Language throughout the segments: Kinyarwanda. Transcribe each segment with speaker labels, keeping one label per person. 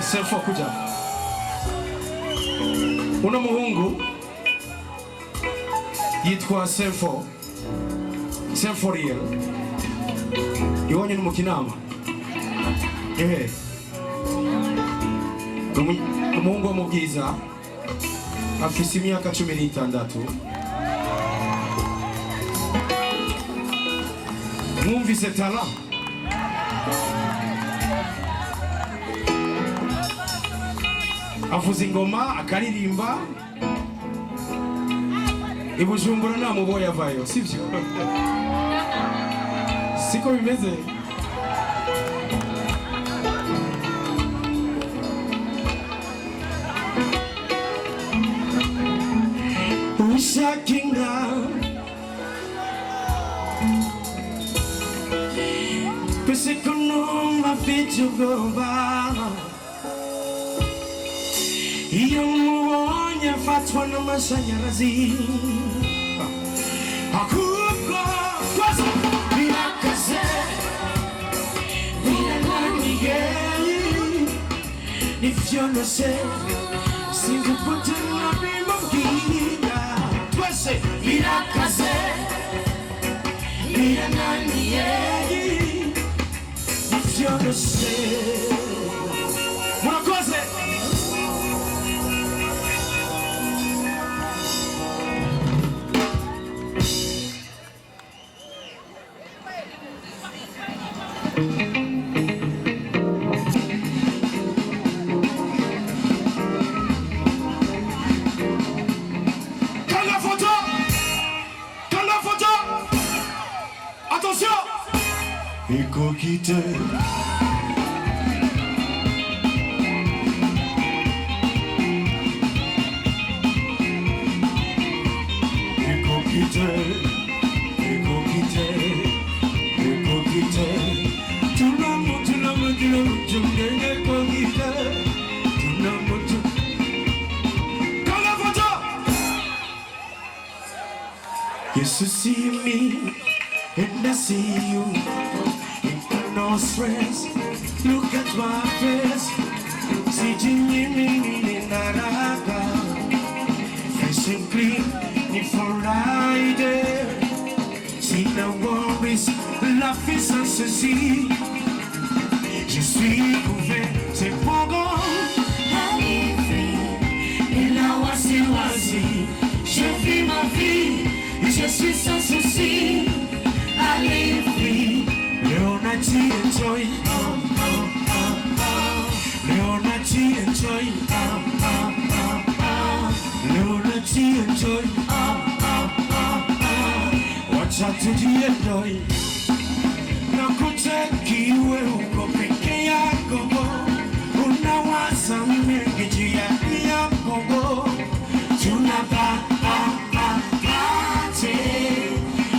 Speaker 1: Selfo kuja. Una muhungu yitwa Selfo real. Iwanye ni mukinama. Umuhungu wa mubwiza afise imyaka 16. Mwumvise tala. Avuza ingoma akaririmba Ibujumbura nta muboya avayo sivyo siko bimeze ushakinga pese kunuma vitu gomba iyo muonye fatwa na mashanyarazi akubwo kwaza birakaze birananiye ivyo nose sinzi kutuna bimubwira twese birakaze birananiye ivyo nose murakoze. Attention! Eko kite Eko kite Eko kite Eko kite Tunamu Jungene eko kite Tunamu Kala foto! Yes, you see me and I see you, no stress. Look at my face, see Jimmy Naraga, facing clean, if for right there. See no worries, life is ceci. Je suis couvert, c'est pour grand. Et la wasi, je vis ma vie, je suis sans souci. Allez, free, Leonati enjoy. Leonati enjoy. Leonati enjoy. Watch out to the enjoy. Nakutakiwe uko peke yako, unawaza mengi juu yako, tunapate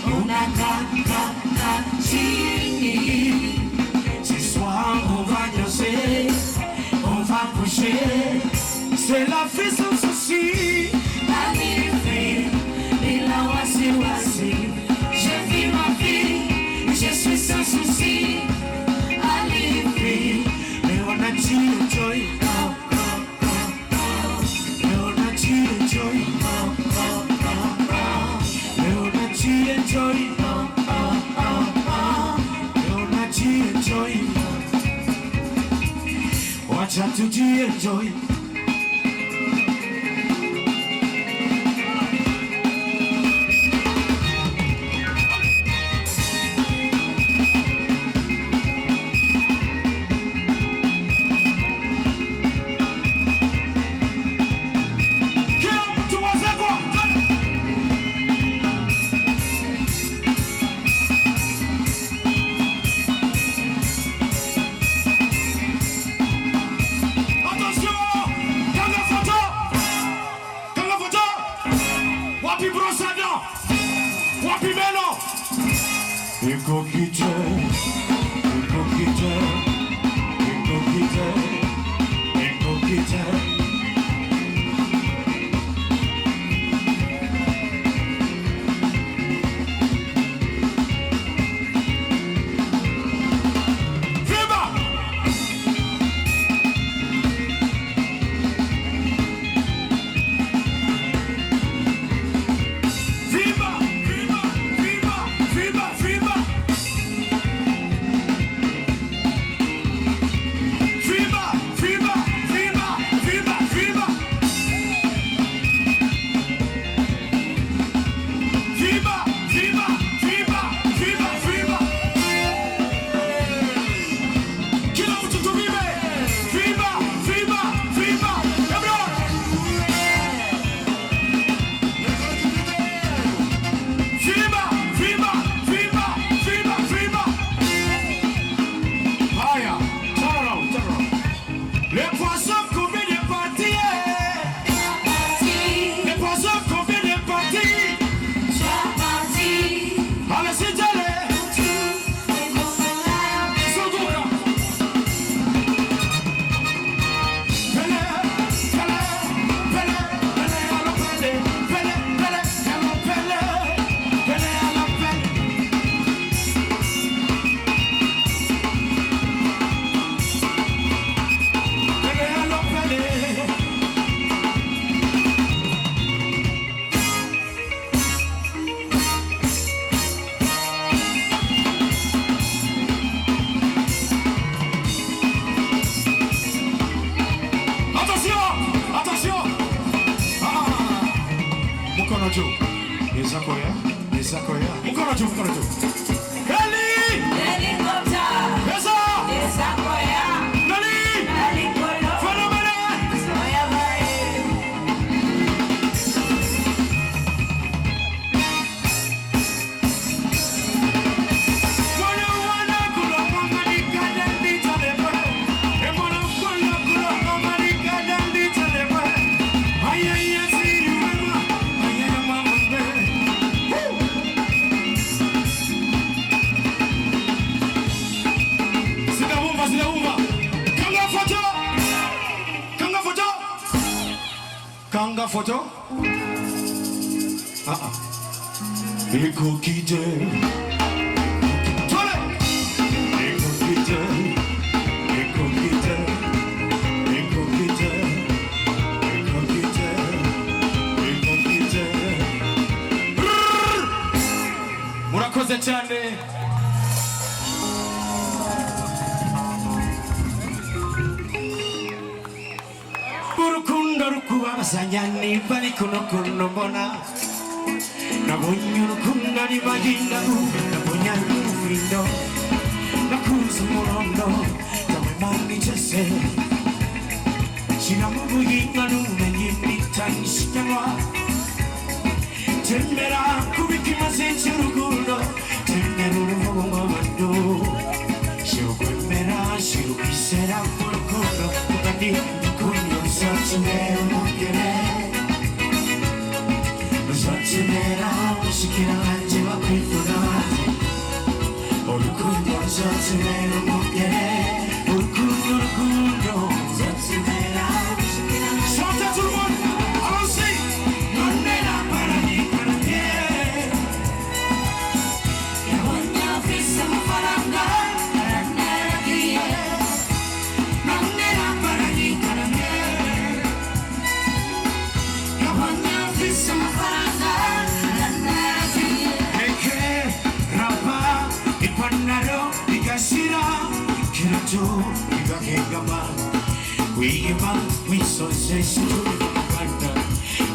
Speaker 1: unakata chini. Ce soir on va danser, on va bouger, c'est la vie sans souci. La vie et la wasi, je vis ma vie, je suis sans souci. Allez, Leonati enjoy. Leonati enjoy. Leonati enjoy. Leonati enjoy. Watch out to enjoy.
Speaker 2: Kanga photo? Eko kite. Tole. Eko kite. Eko kite. Eko kite. Eko kite. Eko kite. Murakoze cyane.
Speaker 1: abasanyani bali kuno mbona nabonye urukundo ari magingo nabonye urufindo nakuze umurondo nawe mani jese shiramu buhinga n'ubumenyi nitanyishikanwa tembera kubikimaze cy'urukundo tembera uruvugo nk'abantu shirukwemera shirukisera mu rukundo kandi urukundo ruzakenera umugere ruzakenera ushikira hanze bakwifuna urukundo ruzakenera umugere urukundo ruzakenera ushikira hanze Wiyema wisozesha Rwanda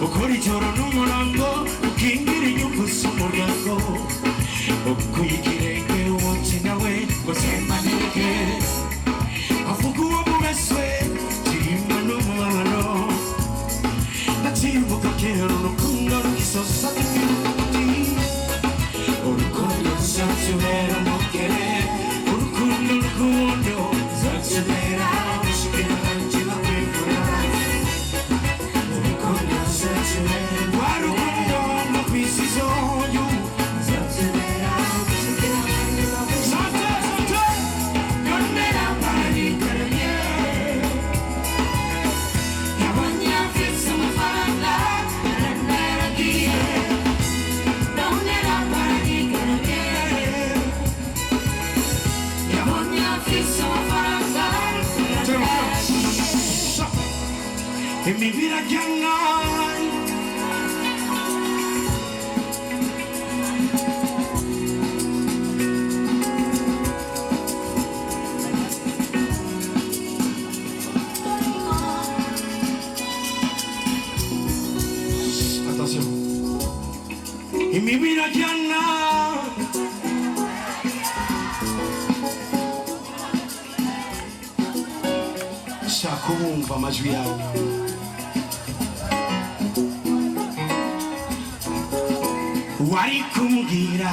Speaker 1: ukora ijoro n'umurango ukingira inyungu z'umuryango ukuyigirenge umunsi nawe uzemanike avuga uwo mubeswe kirima n'umubabaro ndacyibuka kera urukundo rw'isosa urukundo ruzatubera umugere urukundo ruzatubera mi vida ya no hay. Atención. En mi vida ya no hay. Shakumva amajwi yanyu wari kumbwira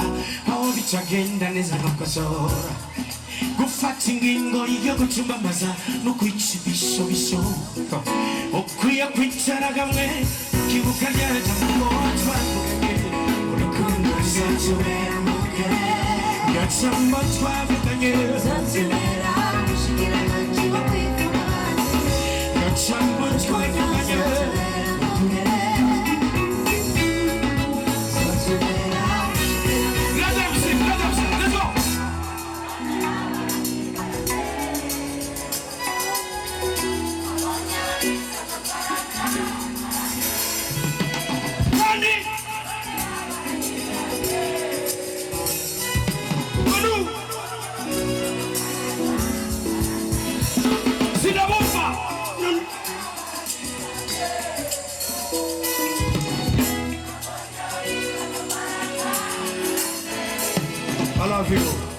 Speaker 1: aho bitagenda neza nkakosora gufata ingingo yo gucumbamaza no kwica ibishobisho ukwiye kwicara gamwe kibuka ryaje ngo twavuganye urukundo ruzatubera umugere gacamba twavuganye ruzatubera gushikira nanjye bakwifuna gacamba twavuganye I love you.